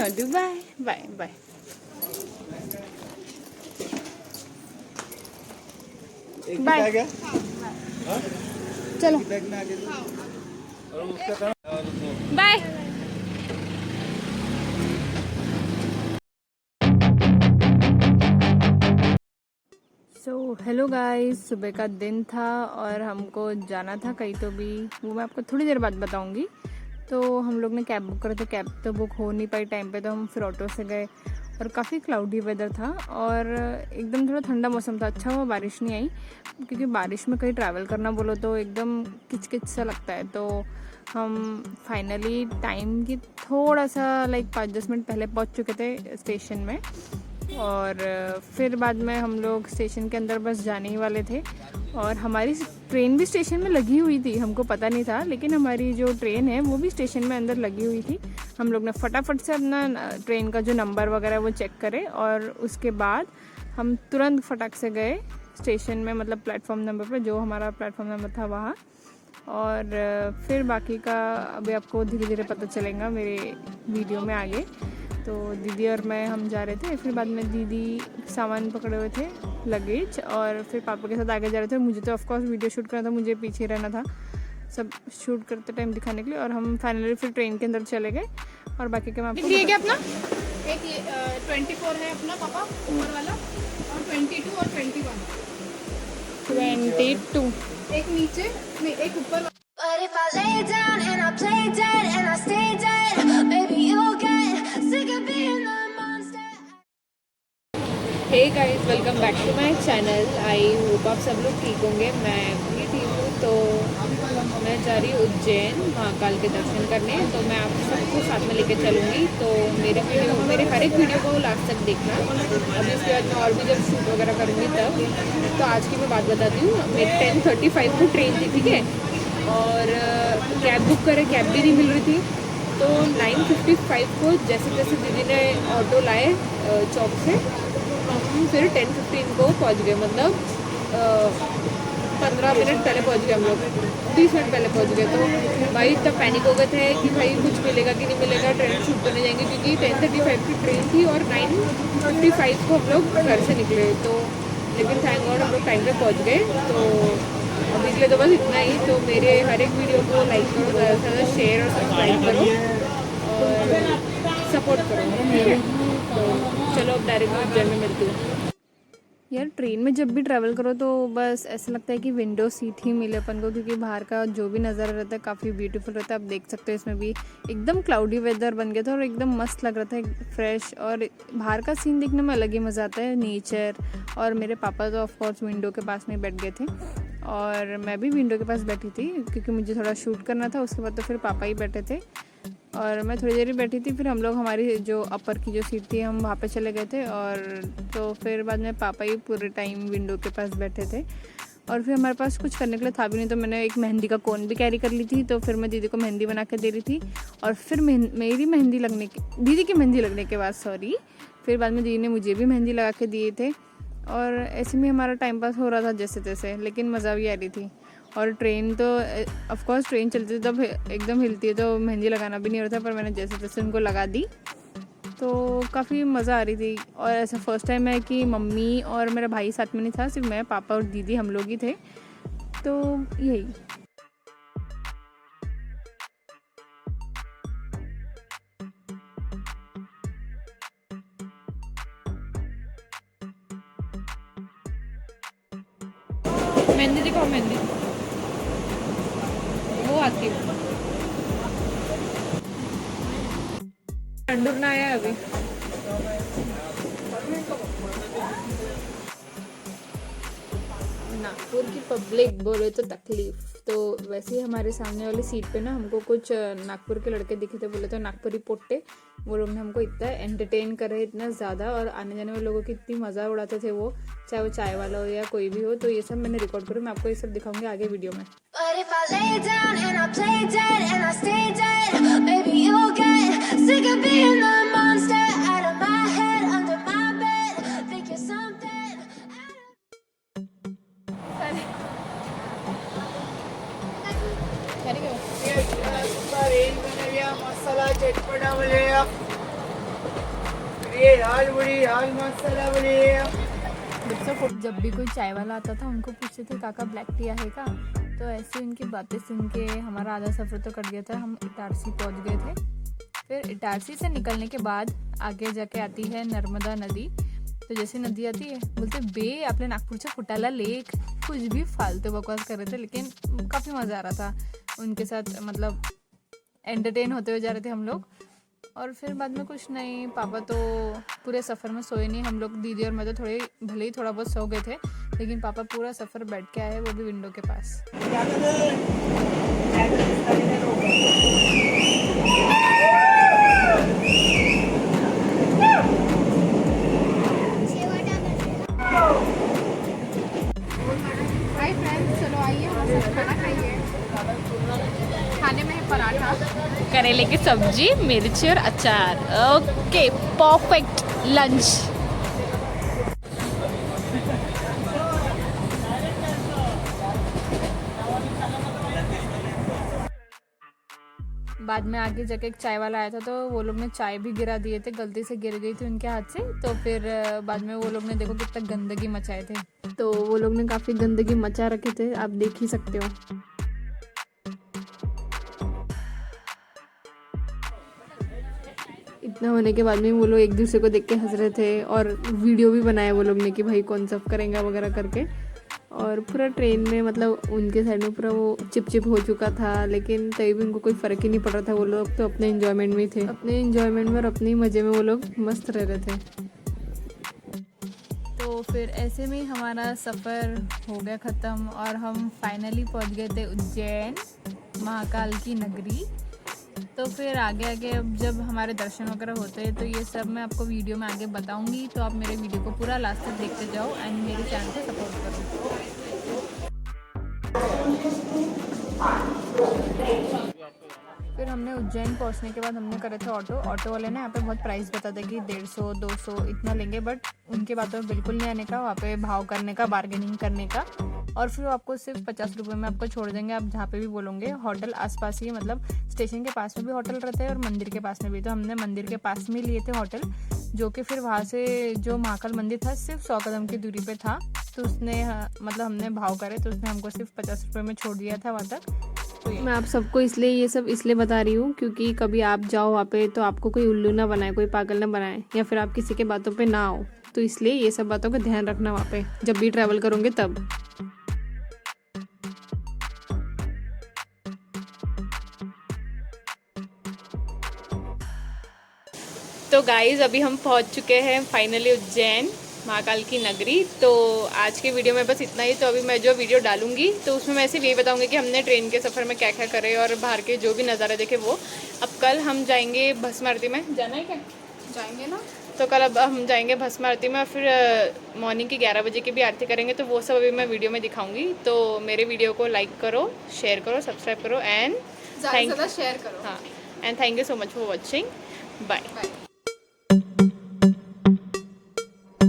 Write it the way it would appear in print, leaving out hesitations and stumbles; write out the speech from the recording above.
Do bye bye bye. Bye चलो bye. So hello guys, सुबह का दिन था और हमको जाना था कहीं, तो भी वो मैं आपको थोड़ी देर बाद बताऊंगी। तो हम लोग ने कैब बुक करा, तो कैब तो बुक हो नहीं पाई टाइम पे, तो हम फिर ऑटो से गए और काफ़ी क्लाउडी वेदर था और एकदम थोड़ा ठंडा मौसम था। अच्छा हुआ बारिश नहीं आई, क्योंकि बारिश में कहीं ट्रैवल करना बोलो तो एकदम किचकिच सा लगता है। तो हम फाइनली टाइम की थोड़ा सा लाइक 5-10 मिनट पहले पहुंच चुके थे स्टेशन में, और फिर बाद में हम लोग स्टेशन के अंदर बस जाने ही वाले थे। और हमारी ट्रेन भी स्टेशन में लगी हुई थी, हमको पता नहीं था, लेकिन हमारी जो ट्रेन है वो भी स्टेशन में अंदर लगी हुई थी। हम लोग ने फटाफट से अपना ट्रेन का जो नंबर वगैरह वो चेक करे और उसके बाद हम तुरंत फटाक से गए स्टेशन में, मतलब प्लेटफॉर्म नंबर पर, जो हमारा प्लेटफॉर्म नंबर था वहाँ। और फिर बाकी का अभी आपको धीरे धीरे पता चलेगा मेरे वीडियो में आगे। तो दीदी और मैं हम जा रहे थे, फिर बाद में दीदी सामान पकड़े हुए थे, लगेज, और फिर पापा के साथ आगे जा रहे थे। मुझे तो ऑफकोर्स वीडियो शूट करना था, मुझे पीछे रहना था सब शूट करते टाइम दिखाने के लिए। और हम फाइनली फिर ट्रेन के अंदर चले गए और बाकी का मैं आपको क्या अपना एक 24 है अपना पापा ऊपर वाला, और 22 और 21। 22 एक नीचे नहीं, एक ऊपर। But if I lay down and I play dead and I stay dead, maybe you'll get sick of being the monster. Hey guys, welcome back to my channel. I hope आप सब लोग ठीक होंगे। मैं भी ठीक हूँ। तो मैं जा रही हूँ उज्जैन महाकाल के दर्शन करने, तो मैं आप सबको साथ में लेके चलूँगी। तो मेरे हर एक वीडियो को लास्ट तक देखना। अभी इसके बाद मैं और भी जब शूट वगैरह करूँगी तब। तो आज की मैं बात बताती हूँ। मेरी 10:35 को ट्रेन थी, ठीक है, और कैब बुक करे, कैब भी नहीं मिल रही थी। तो 9:55 को जैसे जैसे दीदी ने ऑटो लाए चौक से, हम फिर 10:15 को पहुंच गए, मतलब 15 मिनट पहले पहुंच गए हम लोग, 20 मिनट पहले पहुंच गए। तो भाई तब पैनिक हो गए थे कि भाई कुछ मिलेगा कि नहीं मिलेगा, ट्रेन शूट करने जाएंगे, क्योंकि 10:35 की ट्रेन थी और 9:55 को हम लोग घर से निकले। तो लेकिन थैंक गॉड हम लोग टाइम पे पहुंच गए। तो अभी के लिए तो बस इतना ही। तो मेरे हर एक वीडियो को लाइक करो, ज़्यादा से ज़्यादा शेयर और सब्सक्राइब करो और सपोर्ट करो, ठीक है। तो चलो अब डायरेक्ट उज्जैन में मिलती हूँ। यार ट्रेन में जब भी ट्रैवल करो तो बस ऐसा लगता है कि विंडो सीट ही मिले अपन को, क्योंकि बाहर का जो भी नज़ारा रहता है काफ़ी ब्यूटीफुल रहता है। आप देख सकते हो इसमें भी एकदम क्लाउडी वेदर बन गया था और एकदम मस्त लग रहा था, फ्रेश, और बाहर का सीन देखने में अलग ही मज़ा आता है, नेचर। और मेरे पापा तो ऑफकोर्स विंडो के पास में बैठ गए थे और मैं भी विंडो के पास बैठी थी, क्योंकि मुझे थोड़ा शूट करना था। उसके बाद तो फिर पापा ही बैठे थे और मैं थोड़ी देर ही बैठी थी। फिर हम लोग हमारी जो अपर की जो सीट थी हम वहाँ पे चले गए थे, और तो फिर बाद में पापा ही पूरे टाइम विंडो के पास बैठे थे। और फिर हमारे पास कुछ करने के लिए था भी नहीं, तो मैंने एक मेहंदी का कोन भी कैरी कर ली थी। तो फिर मैं दीदी को मेहंदी बना के दे रही थी, और फिर मेरी मेहंदी लगने के दीदी की मेहंदी लगने के बाद फिर बाद में दीदी ने मुझे भी मेहंदी लगा के दिए थे। और ऐसे में हमारा टाइम पास हो रहा था जैसे तैसे, लेकिन मज़ा भी आ रही थी। और ट्रेन तो ऑफकोर्स ट्रेन चलती है तब एकदम हिलती है, तो मेहंदी लगाना भी नहीं होता, पर मैंने जैसे तैसे उनको लगा दी। तो काफ़ी मज़ा आ रही थी। और ऐसा फर्स्ट टाइम है कि मम्मी और मेरा भाई साथ में नहीं था, सिर्फ मैं, पापा और दीदी, हम लोग ही थे। तो यही। मेहंदी दिखाओ, मेहंदी वो आती है। ठंडुर ना आया अभी। नागपुर की पब्लिक बोले तो तकलीफ। तो वैसे ही हमारे सामने वाली सीट पे ना हमको कुछ नागपुर के लड़के दिखे थे, बोले तो नागपुरी पोट्टे। वो लोग ने हमको इतना एंटरटेन कर रहे, इतना ज़्यादा, और आने जाने वाले लोगों की इतनी मज़ा उड़ाते थे वो, चाहे वो चाय वाला हो या कोई भी हो। तो ये सब मैंने रिकॉर्ड करूँ, मैं आपको ये सब दिखाऊंगी आगे वीडियो में। But if I lay down and I play dead and I stay dead, maybe you'll get sick of being the monster out of my head, under my bed. Think you're something. मसाला चटपटा मिलेगा। जब भी कोई चाय वाला आता था उनको पूछते थे काका ब्लैक टी है का। तो ऐसी उनकी बातें सुन के हमारा आधा सफ़र तो कट गया था। हम इटारसी पहुंच गए थे। फिर इटारसी से निकलने के बाद आगे जाके आती है नर्मदा नदी। तो जैसे नदी आती है बोलते बे आपले नागपुरच्या फुटाला लेक, कुछ भी फालतू बकवास कर रहे थे, लेकिन काफ़ी मज़ा आ रहा था उनके साथ, मतलब एंटरटेन होते हुए जा रहे थे हम लोग। और फिर बाद में कुछ नहीं, पापा तो पूरे सफ़र में सोए नहीं। हम लोग दीदी और मैं तो भले ही थोड़ा बहुत सो गए थे, लेकिन पापा पूरा सफ़र बैठ के आए, वो भी विंडो के पास। हाय फ्रेंड्स, चलो आइए हमारे साथ खाना खाइए। खाने में है पराठा, करेले की सब्जी, मिर्ची और अचार। Okay, perfect lunch. बाद में आगे जाके एक चाय वाला आया था, तो वो लोग ने चाय भी गिरा दिए थे, गलती से गिर गई थी उनके हाथ से। तो फिर बाद में वो लोग ने देखो कितना गंदगी मचाए थे। तो वो लोग ने काफ़ी गंदगी मचा रखे थे, आप देख ही सकते हो। इतना होने के बाद में वो लोग एक दूसरे को देख के हंस रहे थे, और वीडियो भी बनाया वो लोग ने कि भाई कौन सा करेंगे वगैरह करके। और पूरा ट्रेन में मतलब उनके साइड में पूरा वो चिप हो चुका था, लेकिन तभी भी उनको कोई फ़र्क ही नहीं पड़ रहा था। वो लोग तो अपने एंजॉयमेंट में थे, अपने एंजॉयमेंट में और अपने मज़े में वो लोग मस्त रह रहे थे। तो फिर ऐसे में हमारा सफ़र हो गया ख़त्म, और हम फाइनली पहुंच गए थे उज्जैन, महाकाल की नगरी। तो फिर आगे अब जब हमारे दर्शन वगैरह होते हैं तो ये सब मैं आपको वीडियो में आगे बताऊंगी। तो आप मेरे वीडियो को पूरा लास्ट तक देखते जाओ एंड मेरे चैनल को सपोर्ट करो। फिर हमने उज्जैन पहुंचने के बाद हमने करे थे ऑटो वाले ने यहाँ पे बहुत प्राइस बता दे कि 150 200 इतना लेंगे, बट उनके बातों में बिल्कुल नहीं आने का, वहाँ पे भाव करने का, बार्गेनिंग करने का। और फिर वो आपको सिर्फ 50 रुपये में आपको छोड़ देंगे, आप जहाँ पे भी बोलोगे। होटल आसपास ही, मतलब स्टेशन के पास में भी होटल रहते हैं और मंदिर के पास में भी। तो हमने मंदिर के पास में लिए थे होटल, जो कि फिर वहाँ से जो महाकाल मंदिर था सिर्फ 100 कदम की दूरी पे था। तो उसने मतलब हमने भाव करे तो उसने हमको सिर्फ 50 रुपये में छोड़ दिया था वहाँ तक। तो मैं आप सबको ये सब इसलिए बता रही हूँ क्योंकि कभी आप जाओ वहाँ पे तो आपको कोई उल्लू ना बनाए, कोई पागल ना बनाए, या फिर आप किसी के बातों पे ना आओ। तो इसलिए ये सब बातों का ध्यान रखना वहाँ पे जब भी ट्रैवल करोगे तब। तो गाइज़ अभी हम पहुंच चुके हैं फाइनली उज्जैन, महाकाल की नगरी। तो आज की वीडियो में बस इतना ही। तो अभी मैं जो वीडियो डालूंगी तो उसमें मैं सिर्फ यही बताऊंगी कि हमने ट्रेन के सफ़र में क्या क्या करे और बाहर के जो भी नज़ारे देखे वो। अब कल हम जाएंगे भस्म आरती में, जाना है क्या? जाएंगे ना। तो कल अब हम जाएंगे भस्म आरती में, और फिर मॉर्निंग की 11 बजे की भी आरती करेंगे। तो वो सब अभी मैं वीडियो में दिखाऊँगी। तो मेरे वीडियो को लाइक करो, शेयर करो, सब्सक्राइब करो एंड ज़्यादा से ज़्यादा शेयर करो। हाँ, and thank you so much for watching. Bye.